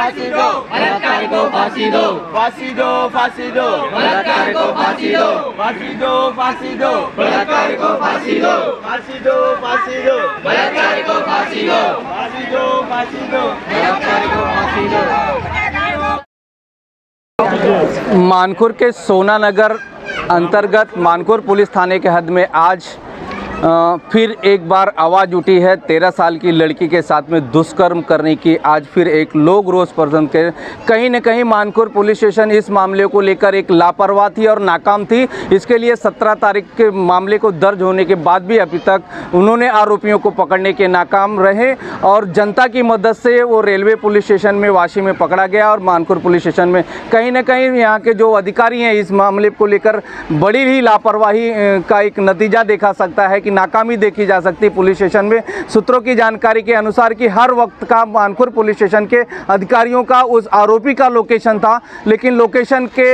फांसी दो, बलात्कार को फांसी दो, फांसी दो, फांसी दो, बलात्कार को फांसी दो, फांसी दो, फांसी दो, बलात्कार को फांसी दो, फांसी दो, फांसी दो, बलात्कार को फांसी दो, फांसी दो, फांसी दो, बलात्कार को फांसी दो। मानखुर के सोना नगर अंतर्गत मानखुर पुलिस थाने के हद में आज फिर एक बार आवाज़ उठी है। 13 साल की लड़की के साथ में दुष्कर्म करने की आज फिर एक लोग रोष प्रदर्शन के कहीं न कहीं मानखुर पुलिस स्टेशन इस मामले को लेकर एक लापरवाह थी और नाकाम थी। इसके लिए 17 तारीख के मामले को दर्ज होने के बाद भी अभी तक उन्होंने आरोपियों को पकड़ने के नाकाम रहे और जनता की मदद से वो रेलवे पुलिस स्टेशन में वाशी में पकड़ा गया और मानखुर पुलिस स्टेशन में कहीं न कहीं यहाँ के जो अधिकारी हैं इस मामले को लेकर बड़ी ही लापरवाही का एक नतीजा देखा सकता है कि नाकामी देखी जा सकती है पुलिस स्टेशन में। सूत्रों की जानकारी के अनुसार कि हर वक्त का मानखुर पुलिस स्टेशन के अधिकारियों का उस आरोपी का लोकेशन था, लेकिन लोकेशन के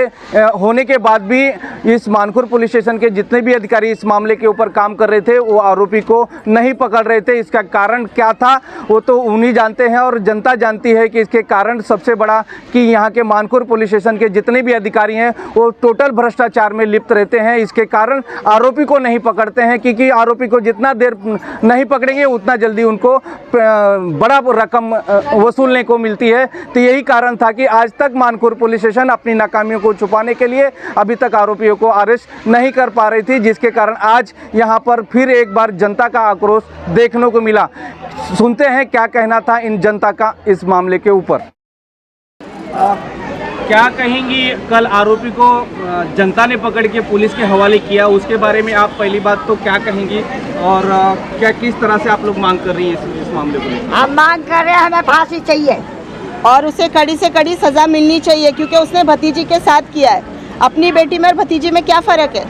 होने के बाद भी इस मानखुर पुलिस स्टेशन के जितने भी अधिकारी इस मामले के ऊपर काम कर रहे थे वो आरोपी को नहीं पकड़ रहे थे। इसका कारण क्या था वो तो उन्हीं जानते हैं और जनता जानती है कि इसके कारण सबसे बड़ा कि यहाँ के मानखुर पुलिस स्टेशन के जितने भी अधिकारी हैं वो टोटल भ्रष्टाचार में लिप्त रहते हैं। इसके कारण आरोपी को नहीं पकड़ते हैं क्योंकि आरोपी को जितना देर नहीं पकड़ेंगे उतना जल्दी उनको बड़ा रकम वसूलने को मिलती है। तो यही कारण था कि आज तक मानखुर पुलिस स्टेशन अपनी नाकामियों को छुपाने के लिए अभी तक आरोपियों को अरेस्ट नहीं कर पा रही थी, जिसके कारण आज यहां पर फिर एक बार जनता का आक्रोश देखने को मिला। सुनते हैं क्या कहना था इन जनता का इस मामले के ऊपर। क्या कहेंगी, कल आरोपी को जनता ने पकड़ के पुलिस के हवाले किया, उसके बारे में आप पहली बात तो क्या कहेंगी और क्या किस तरह से आप लोग मांग कर रही हैं इस मामले को? हम मांग कर रहे हैं, हमें फांसी चाहिए और उसे कड़ी से कड़ी सजा मिलनी चाहिए क्योंकि उसने भतीजी के साथ किया है। अपनी बेटी में और भतीजी में क्या फ़र्क है?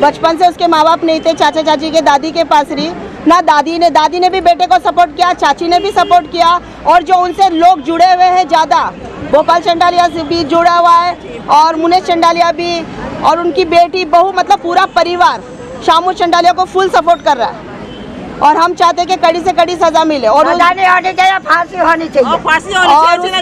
बचपन से उसके माँ बाप नहीं थे, चाचा चाची के दादी के पास रही ना। दादी ने भी बेटे को सपोर्ट किया, चाची ने भी सपोर्ट किया और जो उनसे लोग जुड़े हुए हैं ज़्यादा, गोपाल चंडालिया से भी जुड़ा हुआ है और मुनेश चंडालिया भी और उनकी बेटी बहू, मतलब पूरा परिवार शामू चंडालिया को फुल सपोर्ट कर रहा है और हम चाहते हैं कि कड़ी से कड़ी सजा मिले और फांसी होनी चाहिए, फांसी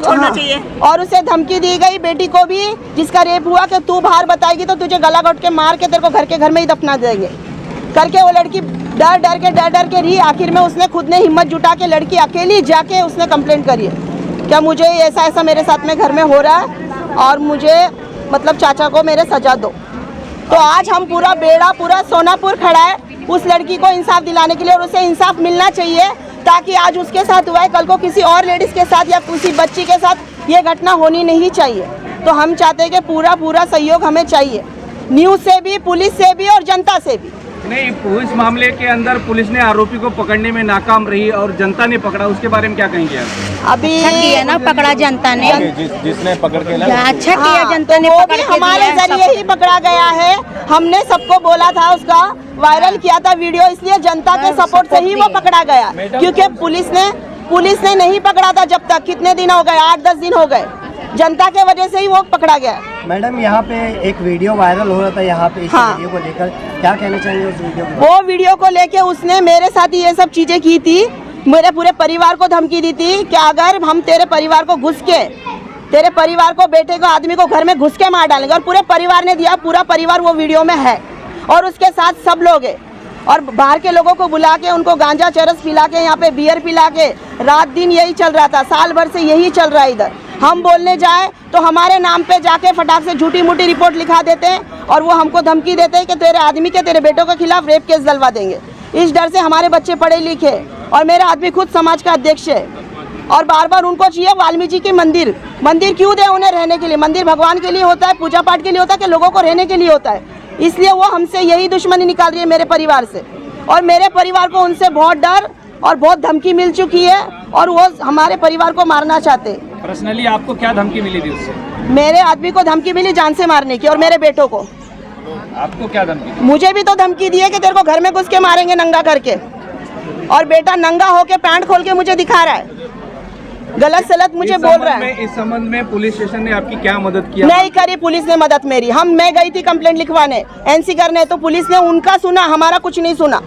छोड़ना चाहिए। और उसे धमकी दी गई बेटी को भी जिसका रेप हुआ कि तू बाहर बताएगी तो तुझे गला घोट के मार के तेरे को घर में ही दफना देंगे करके। वो लड़की डर के रही। आखिर में उसने खुद ने हिम्मत जुटा के लड़की अकेली जाके उसने कंप्लेंट करी है क्या मुझे ऐसा मेरे साथ में घर में हो रहा है और मुझे मतलब चाचा को मेरे सजा दो। तो आज हम पूरा सोनापुर खड़ा है उस लड़की को इंसाफ दिलाने के लिए और उसे इंसाफ मिलना चाहिए ताकि आज उसके साथ हुआ है कल को किसी और लेडीज़ के साथ या किसी बच्ची के साथ ये घटना होनी नहीं चाहिए। तो हम चाहते हैं कि पूरा सहयोग हमें चाहिए, न्यूज़ से भी, पुलिस से भी और जनता से भी। नहीं, इस मामले के अंदर पुलिस ने आरोपी को पकड़ने में नाकाम रही और जनता ने पकड़ा, उसके बारे में क्या कहेंगे आप? अभी किया ना, पकड़ा जनता ने, जिसने पकड़ के अच्छा किया जनता ने, पकड़ के हमारे जरिए ही पकड़ा गया है। हमने सबको बोला था, उसका वायरल किया था वीडियो, इसलिए जनता के सपोर्ट से ही वो पकड़ा गया क्योंकि पुलिस ने नहीं पकड़ा था जब तक। कितने दिन हो गए? 8-10 दिन हो गए। जनता के वजह से ही वो पकड़ा गया। मैडम, यहाँ पे एक वीडियो वायरल हो रहा था यहाँ पे, इस वीडियो को लेकर क्या कहना चाहिए उस वीडियो को? वो वीडियो को लेके उसने मेरे साथ ये सब चीजें की थी, मेरे पूरे परिवार को धमकी दी थी कि अगर हम तेरे परिवार को तेरे परिवार को, बेटे को, आदमी को घर में घुस के मार डालेंगे। और पूरे परिवार ने दिया, पूरा परिवार वो वीडियो में है और उसके साथ सब लोग है और बाहर के लोगों को बुला के उनको गांजा चरस पिला के, यहाँ पे बियर पिला के रात दिन यही चल रहा था। साल भर से यही चल रहा है इधर। हम बोलने जाए तो हमारे नाम पे जाके फटाक से झूठी मूठी रिपोर्ट लिखा देते हैं और वो हमको धमकी देते हैं कि तेरे आदमी के, तेरे बेटों के खिलाफ रेप केस डलवा देंगे। इस डर से हमारे बच्चे पढ़े लिखे और मेरा आदमी खुद समाज का अध्यक्ष है और बार उनको चाहिए वाल्मीकि की मंदिर क्यों दे उन्हें रहने के लिए? मंदिर भगवान के लिए होता है, पूजा पाठ के लिए होता है कि लोगों को रहने के लिए होता है? इसलिए वो हमसे यही दुश्मनी निकाल रही है मेरे परिवार से और मेरे परिवार को उनसे बहुत डर और बहुत धमकी मिल चुकी है और वो हमारे परिवार को मारना चाहते हैं। पर्सनली आपको क्या धमकी मिली थी उससे? मेरे आदमी को धमकी मिली जान से मारने की और मेरे बेटों को। आपको क्या धमकी? मुझे भी तो धमकी दी है कि तेरे को घर में घुस के मारेंगे नंगा करके और बेटा नंगा होके पैंट खोल के मुझे दिखा रहा है, गलत सलत मुझे बोल रहा है। इस संबंध में पुलिस स्टेशन ने आपकी क्या मदद की? नहीं करी पुलिस ने मदद मेरी। मैं गई थी कंप्लेंट लिखवाने, एनसी करने, तो पुलिस ने उनका सुना, हमारा कुछ नहीं सुना।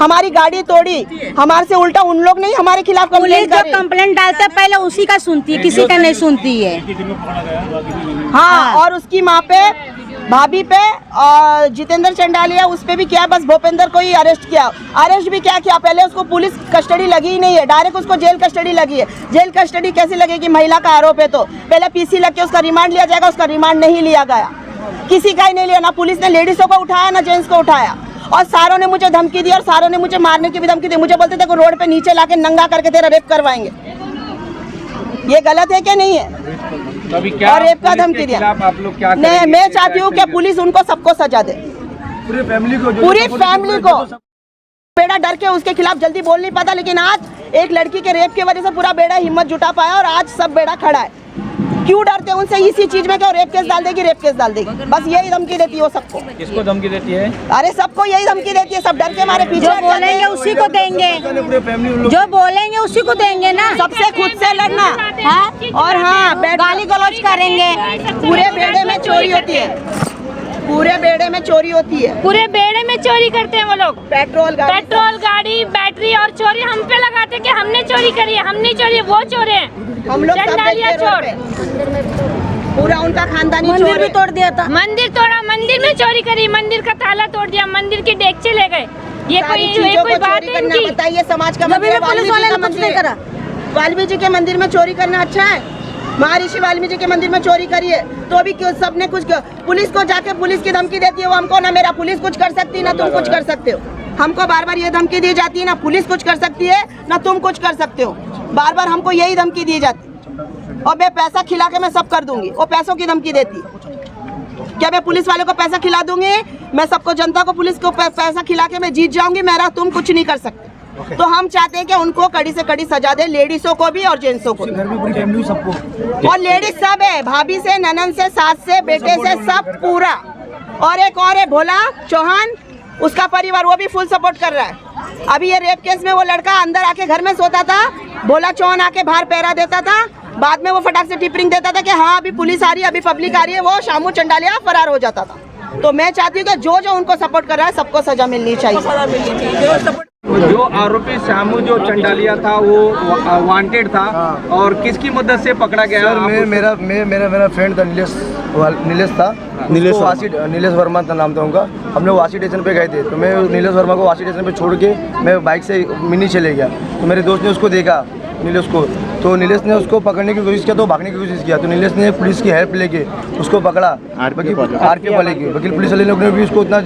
हमारी गाड़ी तोड़ी, हमारे से उल्टा उन लोग नहीं हमारे खिलाफ पुलिस कंप्लेंट जो करे। कंप्लेंट डालता है पहले उसी का सुनती है, किसी का नहीं सुनती है। हाँ, और उसकी माँ पे, भाभी पे और जितेंद्र चंडालिया उस पे भी किया, बस भूपेंद्र को ही अरेस्ट किया। अरेस्ट भी क्या किया, पहले उसको पुलिस कस्टडी लगी ही नहीं है, डायरेक्ट उसको जेल कस्टडी लगी है। जेल कस्टडी कैसे लगेगी, महिला का आरोप है तो पहले पीसी लग के उसका रिमांड लिया जाएगा, उसका रिमांड नहीं लिया गया, किसी का ही नहीं लिया, ना पुलिस ने लेडीजों को उठाया ना जेंट्स को उठाया। और सारों ने मुझे धमकी दी और सारों ने मुझे मारने की भी धमकी दी। मुझे बोलते थे रोड पे नीचे लाके नंगा करके तेरा रेप करवाएंगे। ये गलत है कि नहीं है? अभी क्या और रेप का पुलिस धमकी के दिया। खिलाफ आप लोग क्या नहीं, करेंगे? मैं चाहती हूँ कि पुलिस उनको सबको सजा दे, पूरी फैमिली को बेड़ा डर के उसके खिलाफ जल्दी बोल नहीं पाता, लेकिन आज एक लड़की के रेप की वजह से पूरा बेड़ा हिम्मत जुटा पाया और आज सब बेड़ा खड़ा है। क्यों डरते हैं उनसे इसी चीज में, क्या रेप केस डाल देगी, रेप केस डाल देगी, बस यही धमकी देती है वो सबको। किसको धमकी देती है? अरे सबको यही धमकी देती है, सब डर के हमारे पीछे जो बोलेंगे उसी को देंगे, जो बोलेंगे उसी को देंगे ना। सबसे खुद से लड़ना है। और हाँ, गाली गलौज करेंगे। पूरे बेड़े में चोरी होती है, पूरे बेड़े में चोरी होती है, पूरे बेड़े में चोरी करते हैं वो लोग। पेट्रोल गाड़ी बैटरी और चोरी हम पे लगाते कि हमने चोरी करी है, हमने चोरी है, वो चोर है। हम लोग सब चंडालिया देखते रोड चोर। पे। पूरा उनका खानदानी मंदिर चोर भी है। तोड़ दिया था। मंदिर तोड़ा, मंदिर में चोरी करी, मंदिर का ताला तोड़ दिया, मंदिर की डेगचे ले गए। ये सारी कोई चीजों कोई को बात चोरी है करना, इनकी? बताइए समाज का जब मंदिर भी है, पुलिस वाल्मीकि वाले का ने कुछ मंदिर नहीं है। करा। वाल्मीकि के मंदिर में चोरी करना अच्छा है? महर्षि वाल्मीकि के मंदिर में चोरी करिए तो अभी क्यों सबने कुछ किया? पुलिस को जाके पुलिस की धमकी देती है, वो हमको ना मेरा पुलिस कुछ कर सकती ना तुम कुछ कर सकते हो। हमको बार बार ये धमकी दी जाती है, ना पुलिस कुछ कर सकती है ना तुम कुछ कर सकते हो, बार बार हमको यही धमकी दी जाती है। और मैं पैसा खिला के मैं सब कर दूंगी, वो पैसों की धमकी देती है। क्या मैं पुलिस वाले को पैसा खिला दूंगी? मैं सबको, जनता को, पुलिस को पैसा खिला के मैं जीत जाऊंगी, मेरा तुम कुछ नहीं कर सकते। तो हम चाहते हैं कि उनको कड़ी से कड़ी सजा दे, लेडीजों को भी और जेंट्सों को भी। घर में पूरी फैमिली सबको, और लेडीज सब है, भाभी से, ननन से, सास से, बेटे से, सब पूरा। और एक और है भोला चौहान, उसका परिवार, वो भी फुल सपोर्ट कर रहा है। अभी ये रेप केस में वो लड़का अंदर आके घर में सोता था, भोला चौहान आके बाहर पहरा देता था, बाद में वो फटाक से टिपरिंग देता था कि हाँ अभी पुलिस आ रही है, अभी पब्लिक आ रही है, वो शामू चंडालिया फरार हो जाता था। तो मैं चाहती हूँ कि जो जो उनको सपोर्ट कर रहा है सबको सजा मिलनी चाहिए। जो आरोपी श्यामू जो चंडालिया था वो वांटेड था और किसकी मदद से पकड़ा गया? सर मेरा फ्रेंड था नीलेश था, नीलेश वर्मा था नाम था उनका। हम लोग वासी स्टेशन पे गए थे, तो मैं नीलेश वर्मा को वासी स्टेशन पे छोड़ के मैं बाइक से मिनी चले गया। तो मेरे दोस्त ने उसको देखा नीलेश को, तो नीलेश ने उसको पकड़ने की कोशिश किया, तो भागने की कोशिश किया। तो नीलेश ने पुलिस की हेल्प लेके उसको पकड़ा, आरपीएफ वाले की वकील पुलिस वाले लोग ने भी उसको उतना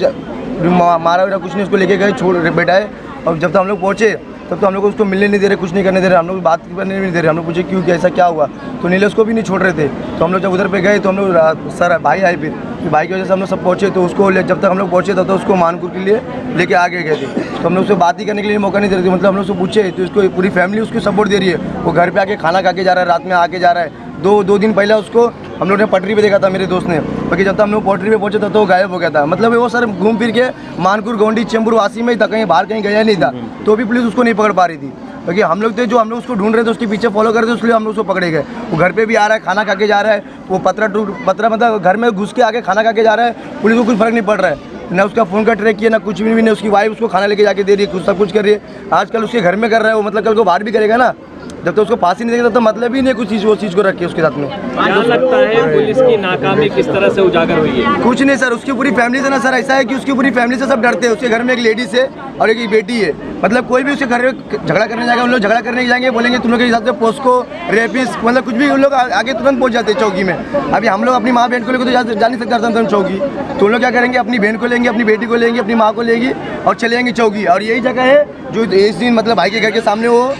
मारा वारा कुछ नहीं, उसको लेके गए, छोड़ बैठाए। और जब तक हम लोग पहुँचे तब तो हम लोग को उसको मिलने नहीं दे रहे, कुछ नहीं करने दे रहे, हम लोग बात करने नहीं दे रहे। हम लोग पूछे क्यों, कैसा क्या हुआ, तो नीलेश को भी नहीं छोड़ रहे थे। तो हम लोग जब उधर पे गए तो हम लोग सर भाई आए, फिर भाई की वजह से हम लोग सब पहुँचे। तो उसको जब तक हम लोग पहुँचे तब तक उसको मानपुर के लिए लेके आगे गए थे। तो हम लोग उससे बात ही करने के लिए मौका नहीं दे रहे थे। मतलब हम लोग उससे पूछे तो उसको पूरी फैमिली उसको सपोर्ट दे रही है। वो घर पे आके खाना खा के जा रहा है, रात में आके जा रहा है। दो दिन पहले उसको हम लोग ने पटरी पे देखा था मेरे दोस्त ने, क्योंकि जब तक हम लोग पटरी पे पहुंचे तब तो वो गायब हो गया था। मतलब वो सर घूम फिर के मानपुर, गोंडी, चेंबूर, वासी में ही था, कहीं बाहर कहीं गया नहीं था। तो भी पुलिस उसको नहीं पकड़ पा रही थी, क्योंकि हम लोग थे जो हम लोग उसको ढूंढ रहे थे, उसके पीछे फॉलो कर रहे थे, इसलिए हम लोग उसको पकड़े गए। वो घर पे भी आ रहा है, खाना खा के जा रहा है, वो पतरा मतलब घर में घुस के आके खाना खा के जा रहा है। पुलिस को कुछ फर्क नहीं पड़ रहा है, ना उसका फ़ोन का ट्रैक किया, ना कुछ भी नहीं। उसकी वाइफ उसको खाना लेके जाके दे रही है, कुछ सब कुछ कर रही है। आजकल उसके घर में कर रहा है वो, मतलब कल को बाहर भी करेगा ना। जब तक उसको फांसी नहीं देगा तब तो मतलब ही नहीं कुछ चीज़, वो चीज़ को रखे उसके साथ में। क्या लगता है पुलिस की नाकामी किस तरह से उजागर हुई है? कुछ नहीं सर, उसकी पूरी फैमिली से ना सर ऐसा है कि उसकी पूरी फैमिली से सब डरते हैं। उसके घर में एक लेडीज है और एक बेटी है। मतलब कोई भी उसके घर में झगड़ा करने जाएगा, उन लोग झगड़ा करने जाएंगे, बोलेंगे तुम लोग के हिसाब से पोस्को, रेपिस्ट, मतलब कुछ भी, उन लोग आगे तुरंत पहुंच जाते हैं चौकी में। अभी हम लोग अपनी माँ बहन को लेकर तो जा नहीं सकते चौकी, तो उन लोग क्या करेंगे, अपनी बहन को लेंगे, अपनी बेटी को लेंगे, अपनी माँ को लेंगी और चले जाएंगे चौकी। और यही जगह है जो इस दिन मतलब भाई के घर के सामने वो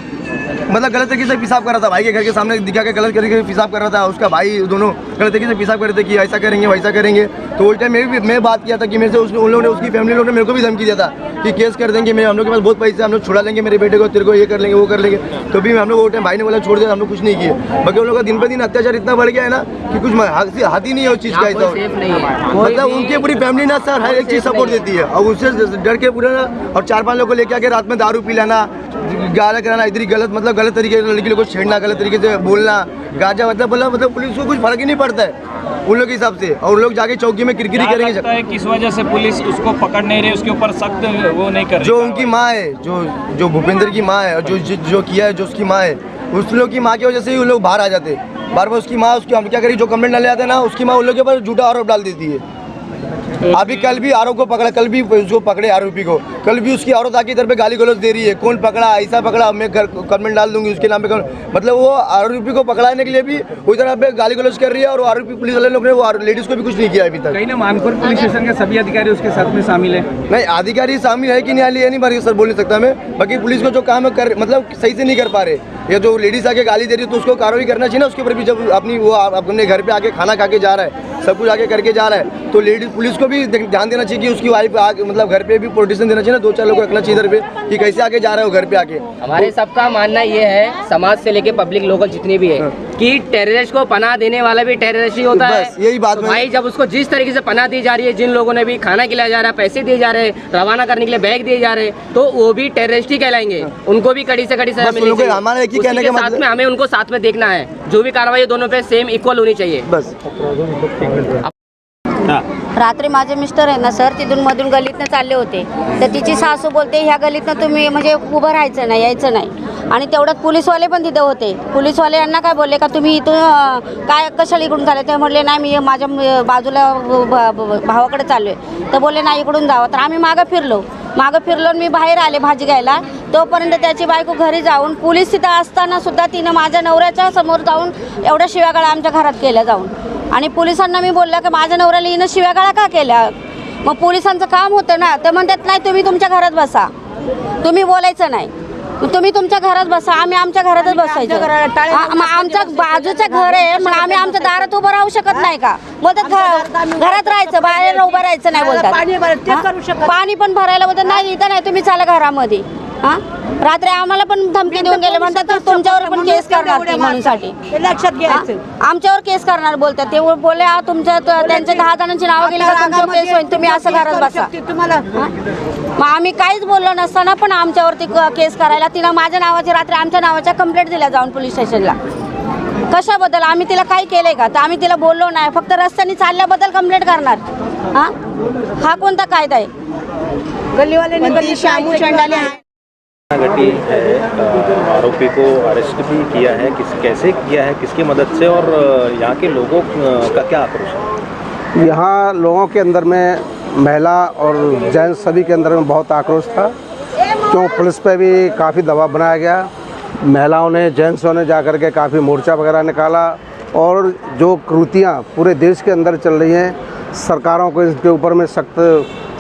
मतलब गलत तरीके से पेशाब कर रहा था, भाई के घर के सामने दिखा के गलत तरीके से पेशाब कर रहा था। उसका भाई दोनों गलत तरीके से पेशाब कर रहे थे कि ऐसा करेंगे वैसा करेंगे। तो उस टाइम मैं बात किया था कि मेरे से उन लोगों ने, उसकी फैमिली लोगों ने मेरे को भी धमकी दिया था कि केस कर देंगे, हम लोग के पास बहुत पैसे, हम लोग छुड़ा लेंगे मेरे बेटे को, तेरे को ये कर लेंगे वो कर लेंगे। तो भी हम लोग वो टाइम भाई ने बोला छोड़ दिया, हम लोग कुछ नहीं किए। बाकी उन लोग का दिन पर दिन अत्याचार इतना बढ़ गया है ना कि कुछ हाथ ही नहीं है उस चीज़ का। ऐसा मतलब उनकी पूरी फैमिली ना सर हर एक चीज़ सपोर्ट देती है, और उससे डर के पूरा ना, और 4-5 लोग को लेके आके रात में दारू पी लेना, गाला कराना इतनी गलत, मतलब गलत तरीके से लड़की लोग को छेड़ना, गलत तरीके से बोलना, गाजा मतलब बोला, मतलब पुलिस को कुछ फर्क ही नहीं पड़ता है उन लोग के हिसाब से, और लोग जाके चौकी में किरकिरी करेंगे। लगता है किस वजह से पुलिस उसको पकड़ नहीं रही, उसके ऊपर सख्त वो नहीं कर रही? जो उनकी माँ है, जो भूपेंद्र की माँ है, और जो किया है, जो उसकी माँ है, उस लोग की माँ की वजह से ही उन लोग बाहर आ जाते। बार बार उसकी माँ, उसकी हम क्या करी, जो कंप्लेंट डाले जाते हैं ना, उसकी माँ उन लोग के ऊपर झूठा आरोप डाल देती है। अभी कल भी आरोप को पकड़ा, कल भी उसको पकड़े आरोपी को, कल भी उसकी औरत आके इधर पे गाली गलौज दे रही है, कौन पकड़ा, ऐसा पकड़ा, मैं कंप्लेंट डाल दूंगी उसके नाम पे। मतलब वो आरोपी को पकड़ाने के लिए भी वो इधर पे गाली गलौज कर रही है, और आरोपी पुलिस वाले लोग ने वो लेडीज को भी कुछ नहीं किया अभी तक। कहीं ना मानपुर पुलिस स्टेशन के सभी अधिकारी उसके साथ में शामिल है? नहीं, अधिकारी शामिल है कि नहीं, ये नहीं बार सर बोल नहीं सकता मैं। बाकी पुलिस को जो काम कर मतलब सही से नहीं कर पा रहे, या जो लेडीज आके गाली दे रही है तो उसको कार्रवाई करना चाहिए ना उसके ऊपर भी। जब अपनी वो अपने घर पे आके खाना खा के जा रहा है, सब कुछ आके करके जा रहा है, तो लेडीज पुलिस को भी ध्यान देना चाहिए कि उसकी वाइफ आके मतलब घर पे भी प्रोटेक्शन देना चाहिए ना, 2-4 लोग रखना चाहिए इधर पे कि कैसे आके जा रहा है वो घर पे आके। हमारे सबका मानना ये है, समाज से लेके पब्लिक लोकल जितनी भी है, कि टेररिस्ट को पनाह देने वाला भी टेररिस्ट ही होता है। यही बात तो भाई, जब उसको जिस तरीके से पनाह दी जा रही है, जिन लोगों ने भी खाना खिलाया जा रहा है, पैसे दिए जा रहे हैं, रवाना करने के लिए बैग दिए जा रहे हैं, तो वो भी टेररिस्ट ही कहलाएंगे। उनको भी कड़ी से कड़ी सजा मिलनी चाहिए। हमारा एक ही कहने के साथ में हमें उनको साथ में देखना है, जो भी कार्रवाई दोनों पे सेम इक्वल होनी चाहिए बस। रात्री माझे मिस्टर आहे ना सर, तिथून मधून गलीतनं चालले होते, तर तिची सासू बोलते ह्या गलीतनं तुम्ही म्हणजे उभं राहायचं नाही, यायचं नाही. आणि तेवढ्यात पोलीसवाले पण तिथे होते. पोलीसवाले यांना काय बोलले का तुम्ही इथून काय कशाला इकडून चालले, ते म्हटले नाही मी माझ्या बाजूला भावाकडे चाललो आहे. तर बोलले नाही इकडून जावं. तर आम्ही मागं फिरलो मी बाहेर आले भाजी घ्यायला. तोपर्यंत त्याची बायको घरी जाऊन पोलीस तिथं असताना सुद्धा तिनं माझ्या नवऱ्याच्या समोर जाऊन एवढ्या शिव्यागाळा आमच्या घरात केल्या जाऊन. आणि पोलिसांना मी बोललं की माझ्या नवऱ्याला हिनं शिव्यागाळा का केल्या. मग पोलिसांचं काम होतं ना, तर म्हणतात नाही तुम्ही तुमच्या घरात बसा, तुम्ही बोलायचं नाही, तुम्ही तुमच्या घरात बसा, आम्ही आमच्या घरातच बसायचं. मग आमचं बाजूचं घर आहे, मग आम्ही आमच्या दारात उभं राहू शकत नाही का. बोलतात घरात राहायचं, बाहेर उभं राहायचं नाही बोलतात. पाणी पण भरायला बोलतात नाही इथं नाही, तुम्ही चाला घरामध्ये. हां, रात्री आम्हाला पण धमकी देऊन गेले, म्हणतात तर तुमच्यावर पण केस करणार ते म्हणूनसाठी लक्षात घ्यायचं, आमच्यावर केस करणार बोलतात. ते बोलले तुमच्या त्यांच्या 10 जणांची नावं गेली का तुमच्यावर केस होईल, तुम्ही असं घरात बसा. मग आम्ही काहीच बोललो नसताना पण आमच्यावरती केस करायला तिनं माझ्या नावाची रात्री आमच्या नावाच्या कंप्लेंट दिल्या जाऊन पोलीस स्टेशनला. कशाबद्दल, आम्ही तिला काही केलंय का, तर आम्ही तिला बोललो नाही, फक्त रस्त्याने चालल्याबद्दल कंप्लेंट करणार. हां, हा कोणता कायदा आहे. गल्लीवाले शामू चंडाले घटी है, आरोपी को अरेस्ट भी किया है, कैसे किया है, किसकी मदद से, और यहाँ के लोगों का क्या आक्रोश है? यहाँ लोगों के अंदर में महिला और जेंट्स सभी के अंदर में बहुत आक्रोश था, क्यों पुलिस पे भी काफ़ी दबाव बनाया गया. महिलाओं ने जेंट्सों ने जाकर के काफ़ी मोर्चा वगैरह निकाला, और जो कृतियाँ पूरे देश के अंदर चल रही हैं, सरकारों को इसके ऊपर में सख्त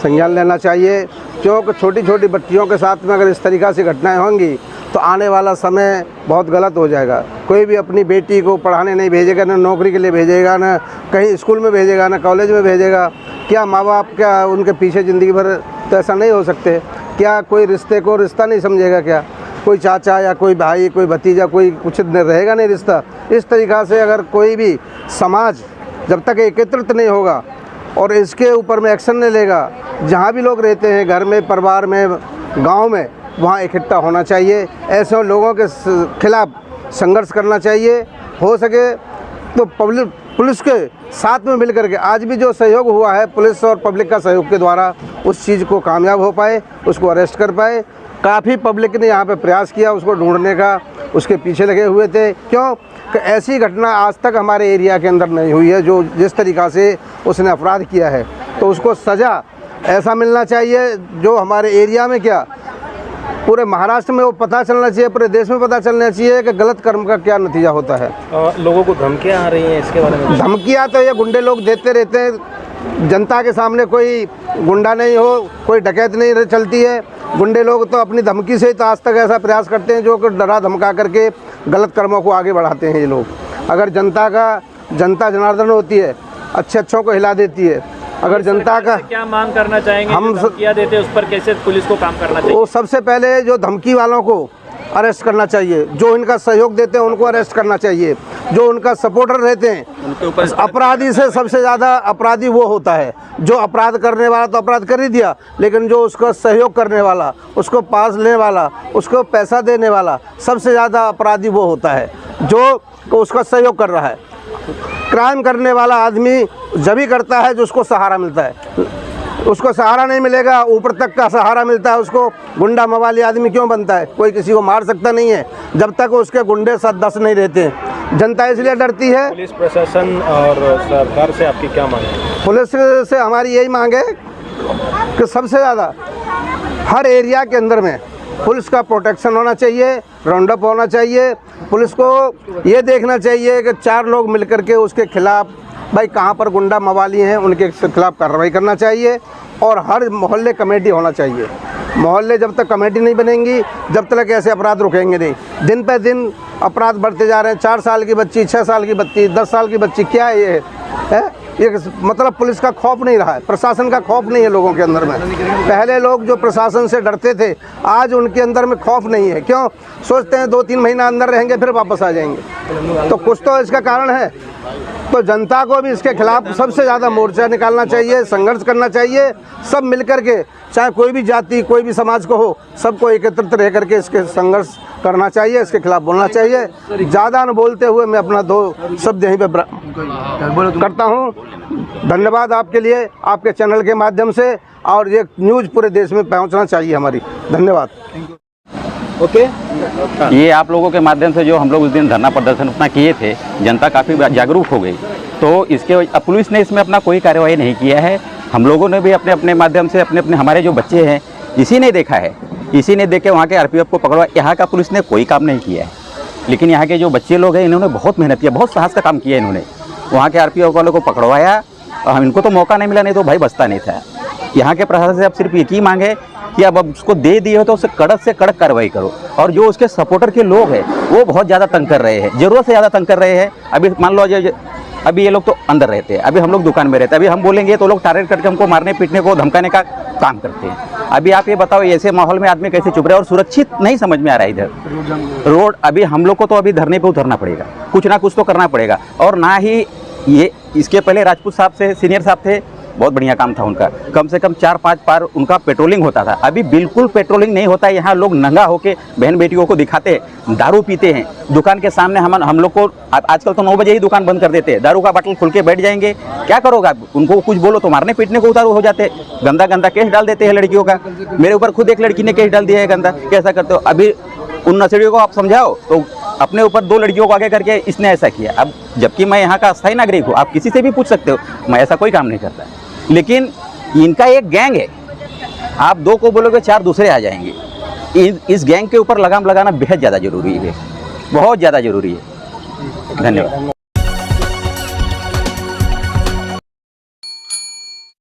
संज्ञान लेना चाहिए. क्योंकि छोटी छोटी बच्चियों के साथ में अगर इस तरीक़ा से घटनाएं होंगी तो आने वाला समय बहुत गलत हो जाएगा. कोई भी अपनी बेटी को पढ़ाने नहीं भेजेगा, ना नौकरी के लिए भेजेगा, ना कहीं स्कूल में भेजेगा, ना कॉलेज में भेजेगा. क्या माँ बाप क्या उनके पीछे ज़िंदगी भर तो ऐसा नहीं हो सकते? क्या कोई रिश्ते को रिश्ता नहीं समझेगा? क्या कोई चाचा या कोई भाई, कोई भतीजा, कोई कुछ रहेगा नहीं रिश्ता? इस तरीक़ा से अगर कोई भी समाज जब तक एकत्रित नहीं होगा और इसके ऊपर में एक्शन नहीं लेगा, जहाँ भी लोग रहते हैं, घर में, परिवार में, गांव में, वहाँ इकट्ठा होना चाहिए. ऐसे लोगों के खिलाफ संघर्ष करना चाहिए. हो सके तो पुलिस के साथ में मिलकर के, आज भी जो सहयोग हुआ है पुलिस और पब्लिक का सहयोग के द्वारा, उस चीज़ को कामयाब हो पाए, उसको अरेस्ट कर पाए. काफ़ी पब्लिक ने यहाँ पे प्रयास किया उसको ढूंढने का, उसके पीछे लगे हुए थे. क्यों कि ऐसी घटना आज तक हमारे एरिया के अंदर नहीं हुई है. जो जिस तरीक़ा से उसने अपराध किया है, तो उसको सज़ा ऐसा मिलना चाहिए जो हमारे एरिया में क्या पूरे महाराष्ट्र में वो पता चलना चाहिए, पूरे देश में पता चलना चाहिए कि गलत कर्म का क्या नतीजा होता है. लोगों को धमकियाँ आ रही हैं, इसके बारे में? धमकियाँ तो ये गुंडे लोग देते रहते हैं. जनता के सामने कोई गुंडा नहीं हो, कोई डकैत नहीं चलती है. गुंडे लोग तो अपनी धमकी से ही तो आज तक ऐसा प्रयास करते हैं जो कि डरा धमका करके गलत कर्मों को आगे बढ़ाते हैं ये लोग. अगर जनता जनार्दन होती है, अच्छों को हिला देती है. अगर जनता का क्या मांग करना चाहेंगे, हम धमकियाँ देते हैं उस पर कैसे पुलिस को काम करना चाहिए? वो सबसे पहले जो धमकी वालों को अरेस्ट करना चाहिए। जो इनका सहयोग देते हैं उनको अरेस्ट करना चाहिए। जो उनका सपोर्टर रहते हैं, अपराधी से सबसे ज़्यादा अपराधी वो होता है जो अपराध करने वाला तो अपराध कर ही दिया, लेकिन जो उसका सहयोग करने वाला, उसको पास लेने वाला, उसको पैसा देने वाला, सबसे ज़्यादा अपराधी वो होता है जो उसका सहयोग कर रहा है। क्राइम करने वाला आदमी जब ही करता है जो उसको सहारा मिलता है। उसको सहारा नहीं मिलेगा, ऊपर तक का सहारा मिलता है उसको। गुंडा मवाली आदमी क्यों बनता है? कोई किसी को मार सकता नहीं है जब तक उसके गुंडे 7-10 नहीं रहते। जनता इसलिए डरती है। पुलिस प्रशासन और सरकार से आपकी क्या मांग है? पुलिस से हमारी यही मांग है कि सबसे ज़्यादा हर एरिया के अंदर में पुलिस का प्रोटेक्शन होना चाहिए, राउंड अप होना चाहिए। पुलिस को ये देखना चाहिए कि 4 लोग मिलकर के उसके खिलाफ़, भाई कहाँ पर गुंडा मवाली हैं उनके खिलाफ़ कार्रवाई करना चाहिए। और हर मोहल्ले कमेटी होना चाहिए। मोहल्ले जब तक कमेटी नहीं बनेंगी जब तक ऐसे अपराध रुकेंगे नहीं। दिन पे दिन अपराध बढ़ते जा रहे हैं। 4 साल की बच्ची, 6 साल की बच्ची, 10 साल की बच्ची, क्या ये है? ये मतलब पुलिस का खौफ नहीं रहा है, प्रशासन का खौफ नहीं है लोगों के अंदर में। पहले लोग जो प्रशासन से डरते थे, आज उनके अंदर में खौफ नहीं है। क्यों? सोचते हैं 2-3 महीना अंदर रहेंगे फिर वापस आ जाएंगे। तो कुछ तो इसका कारण है। तो जनता को भी इसके खिलाफ सबसे ज़्यादा मोर्चा निकालना चाहिए, संघर्ष करना चाहिए। सब मिलकर के, चाहे कोई भी जाति, कोई भी समाज को हो, सबको एकत्रित रह करके इसके संघर्ष करना चाहिए, इसके खिलाफ बोलना चाहिए। ज़्यादा न बोलते हुए मैं अपना 2 शब्द यहीं पे करता हूँ। धन्यवाद आपके लिए, आपके चैनल के माध्यम से, और ये न्यूज़ पूरे देश में पहुँचना चाहिए हमारी। धन्यवाद। ओके ये आप लोगों के माध्यम से जो हम लोग उस दिन धरना प्रदर्शन अपना किए थे, जनता काफ़ी जागरूक हो गई। तो इसके पुलिस ने इसमें अपना कोई कार्रवाई नहीं किया है। हम लोगों ने भी अपने अपने माध्यम से अपने हमारे जो बच्चे हैं इसी ने देखा है, इसी ने देख के वहाँ के आरपीएफ को पकड़वा। यहाँ का पुलिस ने कोई काम नहीं किया है, लेकिन यहाँ के जो बच्चे लोग हैं इन्होंने बहुत मेहनत किया, बहुत साहस का काम किया इन्होंने। वहाँ के आरपीएफ वालों को पकड़वाया और इनको तो मौका नहीं मिला, नहीं तो भाई बचता नहीं था। यहाँ के प्रशासन से अब सिर्फ एक ही मांग है कि अब उसको दे दिए हो तो उससे कड़क कार्रवाई करो। और जो उसके सपोर्टर के लोग हैं वो बहुत ज़्यादा तंग कर रहे हैं, ज़रूरत से ज़्यादा तंग कर रहे हैं। अभी मान लो अभी ये लोग तो अंदर रहते हैं, अभी हम लोग दुकान में रहते हैं। अभी हम बोलेंगे तो लोग टारगेट करके हमको मारने पीटने को धमकाने का काम करते हैं। अभी आप ये बताओ ऐसे माहौल में आदमी कैसे चुप रहे? और सुरक्षित नहीं समझ में आ रहा है इधर रोड। अभी हम लोग को तो अभी धरने पे उतरना पड़ेगा, कुछ ना कुछ तो करना पड़ेगा। और ना ही ये इसके पहले राजपूत साहब से सीनियर साहब थे, बहुत बढ़िया काम था उनका। कम से कम 4-5 बार उनका पेट्रोलिंग होता था। अभी बिल्कुल पेट्रोलिंग नहीं होता है। यहाँ लोग नंगा होके बहन बेटियों को दिखाते, दारू पीते हैं दुकान के सामने। हम लोग को आजकल तो 9 बजे ही दुकान बंद कर देते हैं, दारू का बाटल खुल के बैठ जाएंगे। क्या करोगे आप? उनको कुछ बोलो तो मारने पीटने को उतारू हो जाते, गंदा केस डाल देते हैं लड़कियों का। मेरे ऊपर खुद एक लड़की ने केस डाल दिया है गंदा, कैसा करते हो? अभी उन नशेड़ियों को आप समझाओ तो अपने ऊपर 2 लड़कियों को आगे करके इसने ऐसा किया। अब जबकि मैं यहाँ का अस्थायी नागरिक हूँ, आप किसी से भी पूछ सकते हो, मैं ऐसा कोई काम नहीं करता। लेकिन इनका एक गैंग है, आप 2 को बोलोगे 4 दूसरे आ जाएंगे। इस गैंग के ऊपर लगाम लगाना बेहद ज़्यादा ज़रूरी है, बहुत ज़्यादा ज़रूरी है। धन्यवाद।